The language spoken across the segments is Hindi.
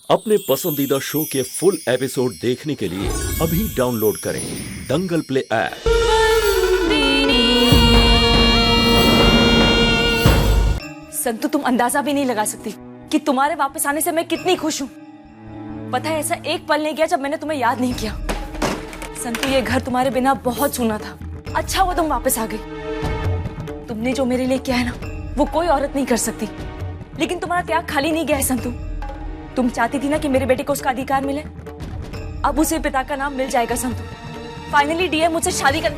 अपने पसंदीदा शो के फुल एपिसोड देखने के लिए अभी डाउनलोड करें दंगल प्ले ऐप। संतु, तुम अंदाजा भी नहीं लगा सकती कि तुम्हारे वापस आने से मैं कितनी खुश हूँ। पता है, ऐसा एक पल नहीं गया जब मैंने तुम्हें याद नहीं किया। संतु, ये घर तुम्हारे बिना बहुत सूना था। अच्छा हुआ तुम वापस आ गई। तुमने जो मेरे लिए किया है ना, वो कोई औरत नहीं कर सकती। लेकिन तुम्हारा त्याग खाली नहीं गया है संतु। तुम चाहती थी ना कि मेरे बेटे को उसका अधिकार मिले, अब उसे पिता का नाम मिल जाएगा संतु। फाइनली डीएम मुझसे शादी कर।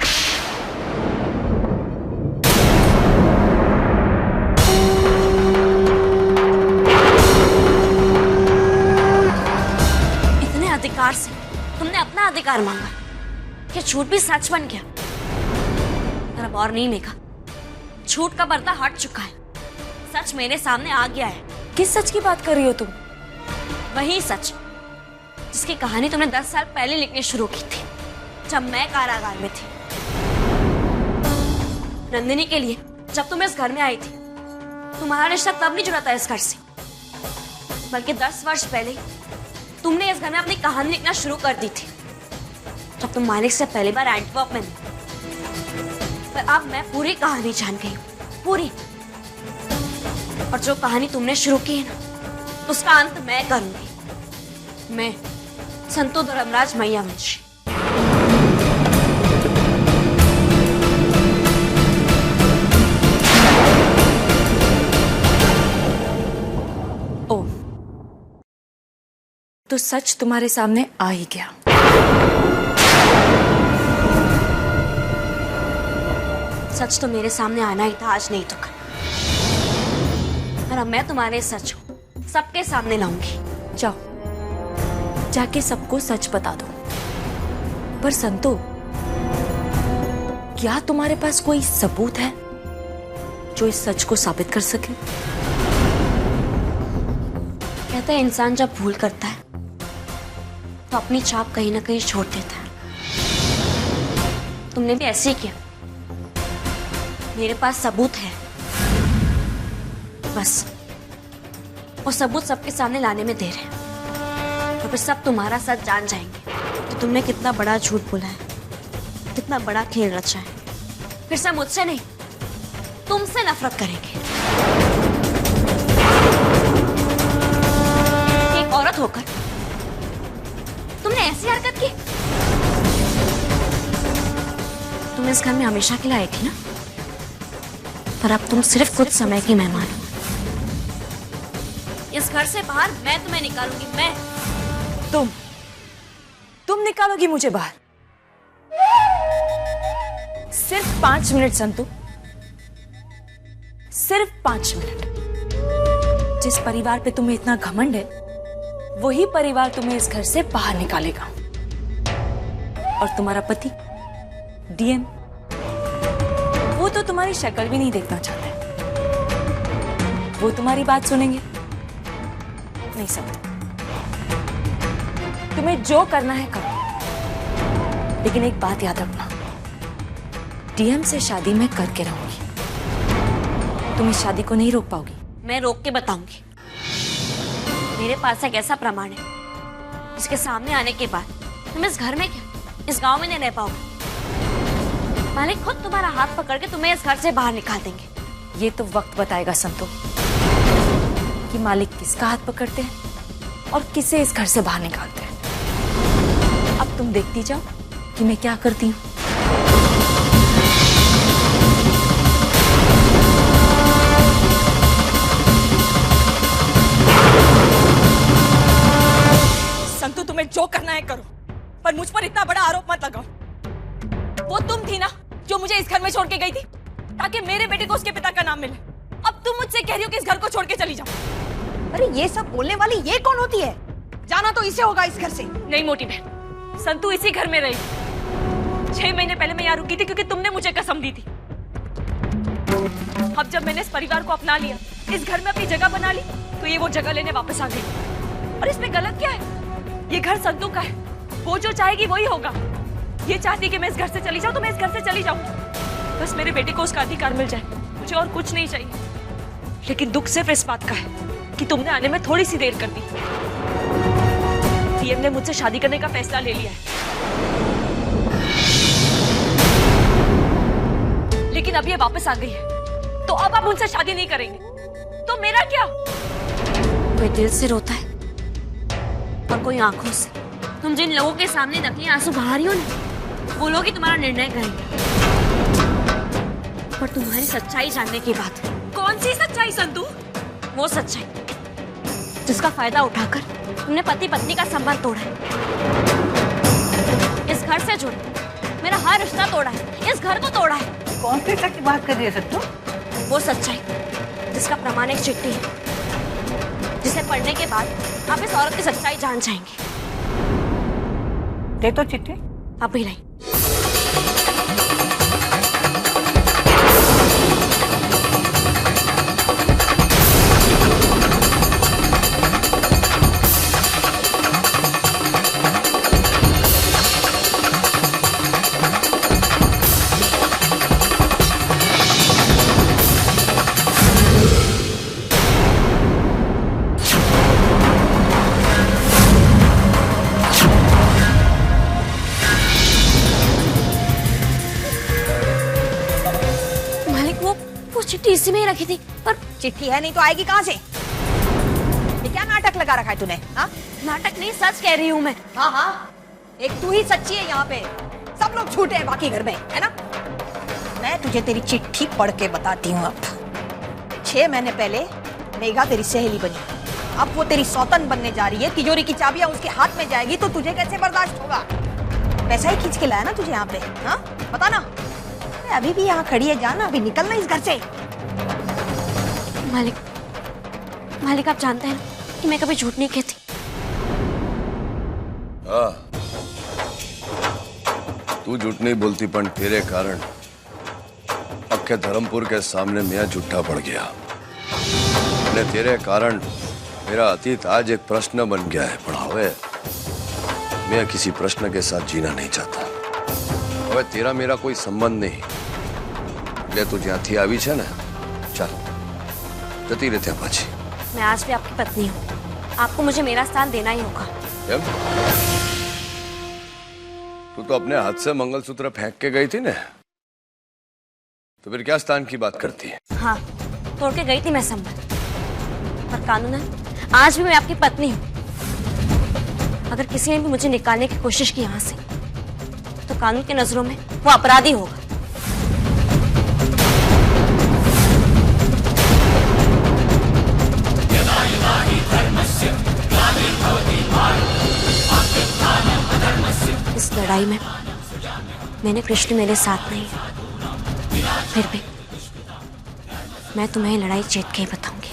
इतने अधिकार से तुमने अपना अधिकार मांगा, क्या झूठ भी सच बन गया? पर अब और नहीं लेगा, झूठ का पर्दा हट चुका है, सच मेरे सामने आ गया है। किस सच की बात कर रही हो तुम? वही सच जिसकी कहानी तुमने 10 साल पहले लिखनी शुरू की थी, जब मैं कारागार में थी। नंदिनी के लिए जब तुम इस घर में आई थी, तुम्हारा रिश्ता तब नहीं जुड़ा था इस घर से, बल्कि 10 वर्ष पहले तुमने इस घर में अपनी कहानी लिखना शुरू कर दी थी, जब तुम मालिक से पहली बार एंटवर्प में मिली। पर अब मैं पूरी कहानी जान गई हूँ, पूरी। और जो कहानी तुमने शुरू की है ना, उसका अंत मैं करूंगी। मैं संतु धर्मराज मैयावंशी। ओ, तो सच तुम्हारे सामने आ ही गया। सच तो मेरे सामने आना ही था, आज नहीं तो कल। और अब मैं तुम्हारे सच को सबके सामने लाऊंगी। जाओ, जाके सबको सच बता दो। पर संतो, क्या तुम्हारे पास कोई सबूत है जो इस सच को साबित कर सके? कहते हैं इंसान जब भूल करता है तो अपनी छाप कहीं ना कहीं छोड़ देता है। तुमने भी ऐसे ही किया। मेरे पास सबूत है, बस वो सबूत सबके सामने लाने में देर है, और फिर सब तुम्हारा सच जान जाएंगे कि तुमने कितना बड़ा झूठ बोला है, कितना बड़ा खेल रचा है। फिर सब मुझसे नहीं, तुमसे नफरत करेंगे। एक औरत होकर तुमने ऐसी हरकत की। तुम इस घर में हमेशा के लिए आई थी ना, पर अब तुम सिर्फ कुछ समय की मेहमान हो। इस घर से बाहर मैं तुम्हें निकालूंगी। मैं। तुम निकालोगी मुझे बाहर? सिर्फ 5 मिनट संतु, सिर्फ 5 मिनट। जिस परिवार पे तुम्हें इतना घमंड है, वही परिवार तुम्हें इस घर से बाहर निकालेगा। और तुम्हारा पति डीएम, वो तो तुम्हारी शक्ल भी नहीं देखना चाहता है। वो तुम्हारी बात सुनेंगे नहीं सकते। तुम्हें जो करना है करो, लेकिन एक बात याद रखना, डीएम से शादी मैं करके रहूंगी। तुम इस शादी को नहीं रोक पाओगी। मैं रोक के बताऊंगी। मेरे पास एक ऐसा प्रमाण है जिसके सामने आने के बाद तुम इस घर में क्या, इस गांव में नहीं रह पाओगे। मालिक खुद तुम्हारा हाथ पकड़ के तुम्हें इस घर से बाहर निकाल देंगे। ये तो वक्त बताएगा संतो कि मालिक किसका हाथ पकड़ते हैं और किसे इस घर से बाहर निकालते हैं। अब तुम देखती जाओ कि मैं क्या करती हूँ। संतु, तुम्हें जो करना है करो, पर मुझ पर इतना बड़ा आरोप मत लगाओ। वो तुम थी ना जो मुझे इस घर में छोड़ के गई थी ताकि मेरे बेटे को उसके पिता का नाम मिले। अब तुम मुझसे कह रही हो कि इस घर को छोड़ के चली जाओ। अरे ये सब बोलने वाली ये कौन होती है? जाना तो इसे होगा इस घर से। नहीं मोटी बहन, संतु इसी घर में रही। 6 महीने पहले मैं यहाँ रुकी थी क्योंकि तुमने मुझे कसम दी थी। अब जब मैंने इस परिवार को अपना लिया, इस घर में अपनी जगह बना ली, तो ये वो जगह लेने वापस आ गई। और इसमें गलत क्या है? ये घर संतु का है, वो जो चाहेगी वही होगा। ये चाहती कि मैं इस घर से चली जाऊं तो मैं इस घर से चली जाऊं। बस मेरे बेटे को उसका अधिकार मिल जाए, मुझे और कुछ नहीं चाहिए। लेकिन दुख सिर्फ इस बात का है कि तुमने आने में थोड़ी सी देर कर दी। तुमने मुझसे शादी करने का फैसला ले लिया है, लेकिन अब ये वापस आ गई है, तो अब आप उनसे शादी नहीं करेंगे, तो मेरा क्या? कोई दिल से रोता है और कोई आंखों से। तुम जिन लोगों के सामने नकली आंसू बहा रही हो ना, वो लोग ही तुम्हारा निर्णय करेंगे। पर तुम्हारी सच्चाई जानने के बाद। कौन सी सच्चाई संतू? वो सच्चाई जिसका फायदा उठाकर तुमने पति पत्नी का संबंध तोड़ा है, इस घर से जुड़ मेरा हर रिश्ता तोड़ा है, इस घर को तोड़ा है। कौन सी सच की बात कर रही है सत्तू? वो सच्चाई जिसका प्रमाण एक चिट्ठी है, जिसे पढ़ने के बाद आप इस औरत की सच्चाई जान जाएंगे। दे तो चिट्ठी। अभी नहीं। चिट्ठी इसी में ही रखी थी, पर चिट्ठी है नहीं तो आएगी कहाँ से? ये क्या नाटक लगा रखा है तूने? हाँ नाटक नहीं, सच कह रही हूँ मैं। हाँ, एक तू ही सच्ची है यहाँ पे, सब लोग झूठे हैं बाकी घर में, है ना? मैं तुझे तेरी चिट्ठी पढ़ के बताती हूँ। अब 6 महीने पहले मेघा तेरी सहेली बनी, अब वो तेरी सौतन बनने जा रही है। तिजोरी की चाबियां उसके हाथ में जाएगी तो तुझे कैसे बर्दाश्त होगा? पैसा ही खींच के लाया ना तुझे यहाँ पे, हाँ बता ना। अभी भी यहाँ खड़ी है, जाना अभी, निकलना इस घर से। मालिक आप जानते हैं कि मैं कभी झूठ नहीं कहती। तू झूठ नहीं बोलती, पण तेरे कारण अक्खे धर्मपुर के सामने मियाँ झूठा पड़ गया। ने तेरे कारण मेरा अतीत आज एक प्रश्न बन गया है। पण हवे मैं किसी प्रश्न के साथ जीना नहीं चाहता। हवे तेरा मेरा कोई संबंध नहीं, એટલે તું જ્યાંથી આવી છે ને, ચાલ જતી રહે ત્યાં પાછી। मैं आज भी आपकी पत्नी हूँ, आपको मुझे मेरा स्थान देना ही होगा। કેમ? तू तो अपने हाथ से मंगलसूत्र फेंक के गई थी ना, तो फिर क्या स्थान की बात करती है? हाँ, तोड़ के गई थी मैं संबंध, पर कानूनन आज भी मैं आपकी पत्नी हूँ। अगर किसी ने भी मुझे निकालने की कोशिश की यहाँ से, तो कानून की नजरों में वो अपराधी होगा। इस लड़ाई में मैंने कृष्ण मेरे साथ नहीं है, फिर भी मैं तुम्हें लड़ाई जीत के ही बताऊंगी।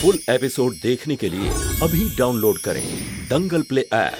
फुल एपिसोड देखने के लिए अभी डाउनलोड करें दंगल प्ले ऐप।